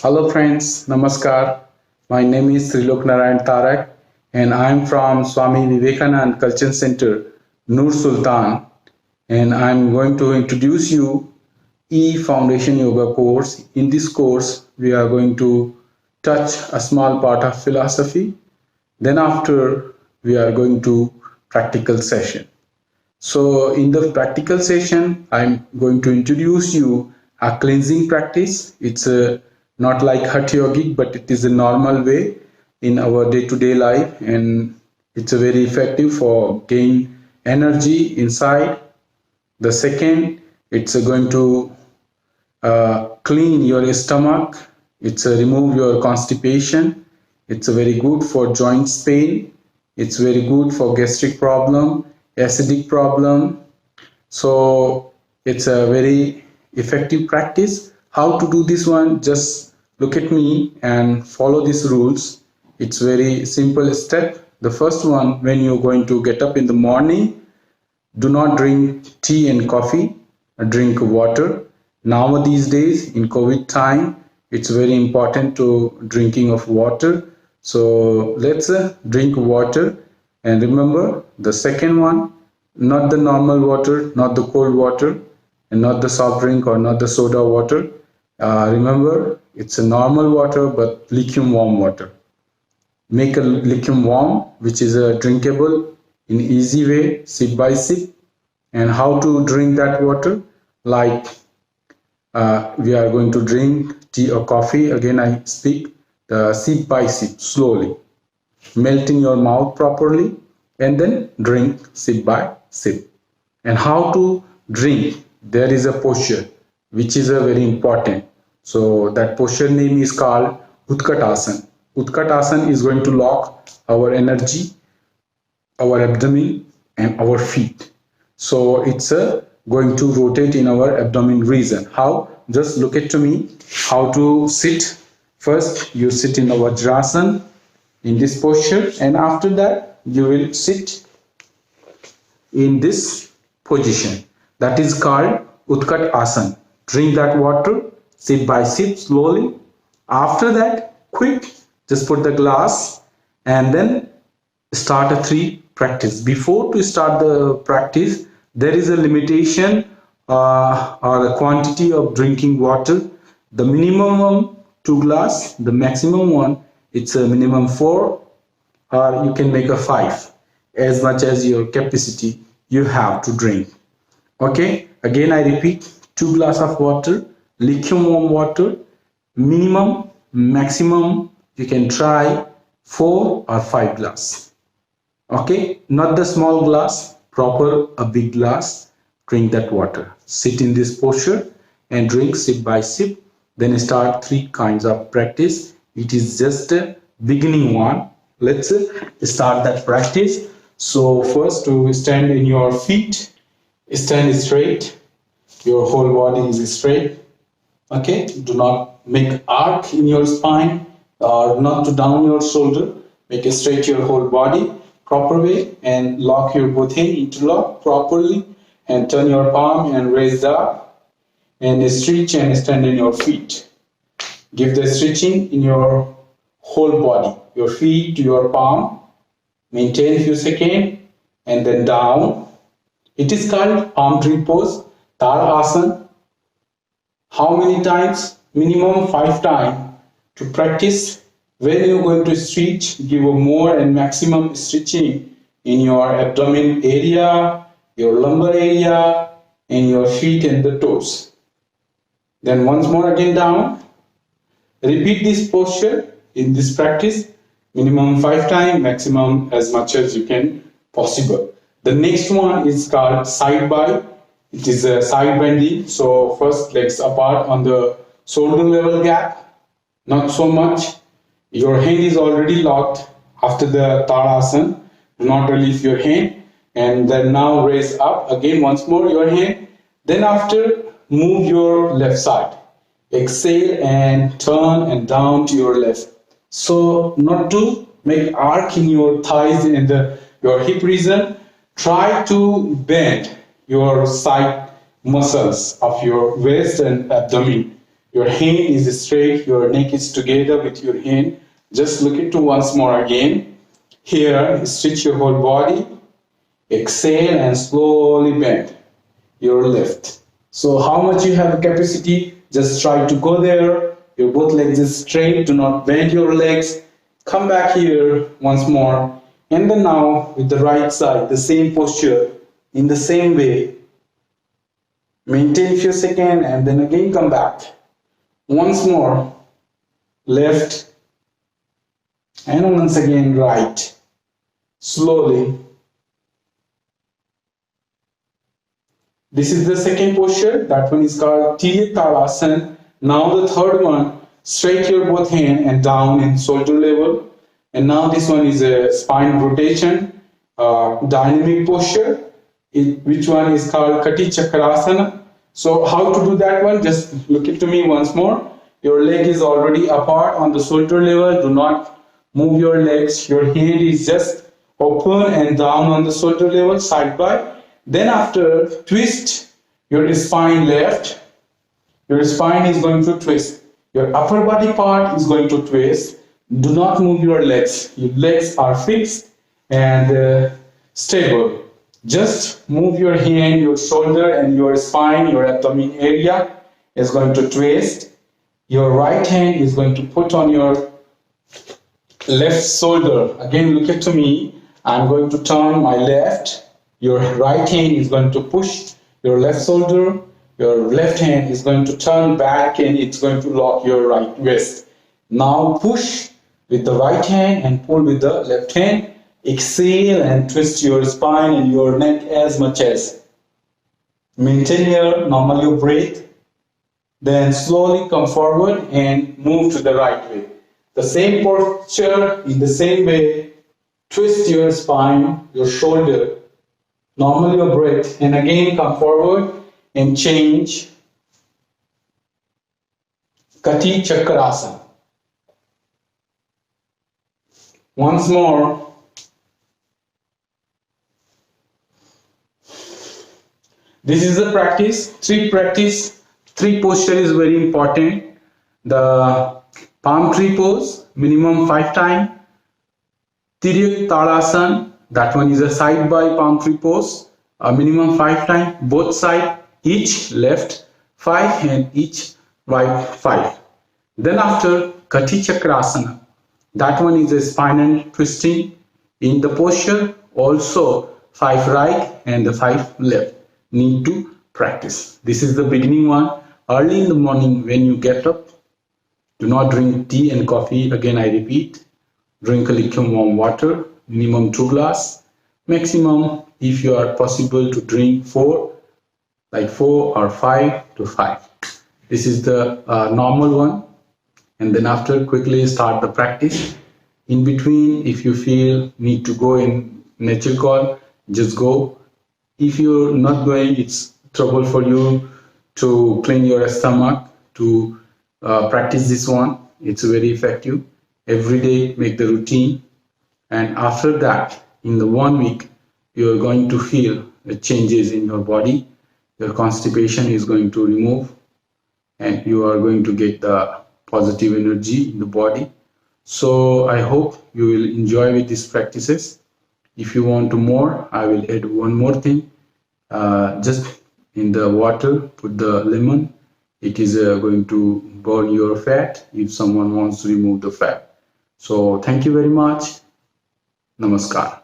Hello friends, Namaskar. My name is Trilok Narayan Tarak and I am from Swami Vivekanand Culture Center, Nur Sultan, and I am going to introduce you E-Foundation Yoga course. In this course, we are going to touch a small part of philosophy. Then after, we are going to practical session. So in the practical session, I'm going to introduce you a cleansing practice. It's not like Hatha Yogic, but it is a normal way in our day-to-day life, and it's a very effective for gain energy inside. The second, it's going to clean your stomach. It's remove your constipation. It's very good for joints pain. It's very good for gastric problem, acidic problem. So it's a very effective practice. How to do this one? Just look at me and follow these rules. It's very simple step. The first one, when you're going to get up in the morning, do not drink tea and coffee, drink water. Now these days in COVID time, it's very important to drinking of water. So let's drink water, and remember the second one, not the normal water, not the cold water, and not the soft drink or not the soda water. Remember, it's a normal water but lukewarm water. Make a liquid warm, which is a drinkable in easy way, sip by sip. And how to drink that water? Like we are going to drink tea or coffee. Again, I speak the sip by sip, slowly, melt in your mouth properly, and then drink sip by sip. And how to drink? There is a posture, which is a very important. So that posture name is called Utkatasana. Utkatasana is going to lock our energy, our abdomen, and our feet. So it's going to rotate in our abdomen region. How? Just look at to me how to sit. First, you sit in a Vajrasana in this posture, and after that, you will sit in this position. That is called Utkat Asana. Drink that water, sip by sip slowly. After that, quick, just put the glass and then start a three practice. Before to start the practice, there is a limitation or a quantity of drinking water. The minimum 2 glass, the maximum one, it's a minimum 4, or you can make a 5, as much as your capacity you have to drink. Okay, again I repeat, 2 glass of water, lukewarm water, minimum, maximum, you can try 4 or 5 glass. Okay, not the small glass, proper a big glass. Drink that water, sit in this posture and drink sip by sip. Then start 3 kinds of practice. It is just a beginning one. Let's start that practice. So first, to stand in your feet, stand straight, your whole body is straight. Okay, do not make arc in your spine or not to down your shoulder. Make it straight your whole body proper way, and lock your both hand, interlock properly, and turn your palm and raise up and stretch and stand in your feet. Give the stretching in your whole body, your feet to your palm. Maintain a few seconds and then down. It is called palm tree pose, Tara Asana. How many times? Minimum 5 times to practice. When you're going to stretch, give a more and maximum stretching in your abdomen area, your lumbar area, and your feet and the toes. Then once more again down. Repeat this posture in this practice, minimum 5 times, maximum as much as you can possible. The next one is called side by. It is a side bending. So first legs apart on the shoulder level gap, not so much. Your hand is already locked after the Tadasana. Do not release your hand, and then now raise up again once more your hand. Then after, move your left side. Exhale and turn and down to your left. So not to make arc in your thighs and your hip region. Try to bend your side muscles of your waist and abdomen. Your hand is straight, your neck is together with your hand. Just look into once more again. Here, stretch your whole body. Exhale and slowly bend your left. So how much you have capacity, just try to go there. Your both legs is straight, do not bend your legs. Come back here once more. And then now with the right side, the same posture, in the same way. Maintain few seconds and then again come back. Once more, left and once again right. Slowly. This is the second posture. That one is called Tiryak Talasana. Now the third one, straight your both hand and down in shoulder level. And now this one is a spine rotation, dynamic posture. Which one is called Kati Chakrasana. So how to do that one? Just look it to me once more. Your leg is already apart on the shoulder level. Do not move your legs. Your hand is just open and down on the shoulder level, side by. Then after, twist your spine left. Your spine is going to twist. Your upper body part is going to twist. Do not move your legs. Your legs are fixed and stable. Just move your hand, your shoulder and your spine, your abdomen area is going to twist. Your right hand is going to put on your left shoulder. Again, look at me. I'm going to turn my left. Your right hand is going to push your left shoulder. Your left hand is going to turn back and it's going to lock your right wrist. Now push with the right hand and pull with the left hand. Exhale and twist your spine and your neck as much as. Maintain here, normal your breath. Then slowly come forward and move to the right way. The same posture in the same way. Twist your spine, your shoulder. Normal your breath and again come forward and change Kati Chakrasana. Once more. This is the practice. Three posture is very important. The palm tree pose, minimum 5 times. Tiryak Talasana, that one is a side by palm tree pose, a minimum 5 times. Both side, each left 5 and each right 5. Then after Kati Chakrasana, that one is a spinal twisting in the posture. Also 5 right and the 5 left. Need to practice. This is the beginning one. Early in the morning when you get up, do not drink tea and coffee. Again, I repeat, drink a lukewarm water, minimum 2 glasses. Maximum, if you are possible to drink 4, like 4 or 5 to 5. This is the normal one. And then after, quickly start the practice. In between, if you feel need to go in nature call, just go. If you're not going, it's trouble for you to clean your stomach, to practice this one. It's very effective. Every day, make the routine. And after that, in the 1 week, you're going to feel the changes in your body. Your constipation is going to remove and you are going to get the positive energy in the body. So I hope you will enjoy with these practices. If you want to more, I will add one more thing. Just in the water, put the lemon. It is going to burn your fat if someone wants to remove the fat. So thank you very much. Namaskar.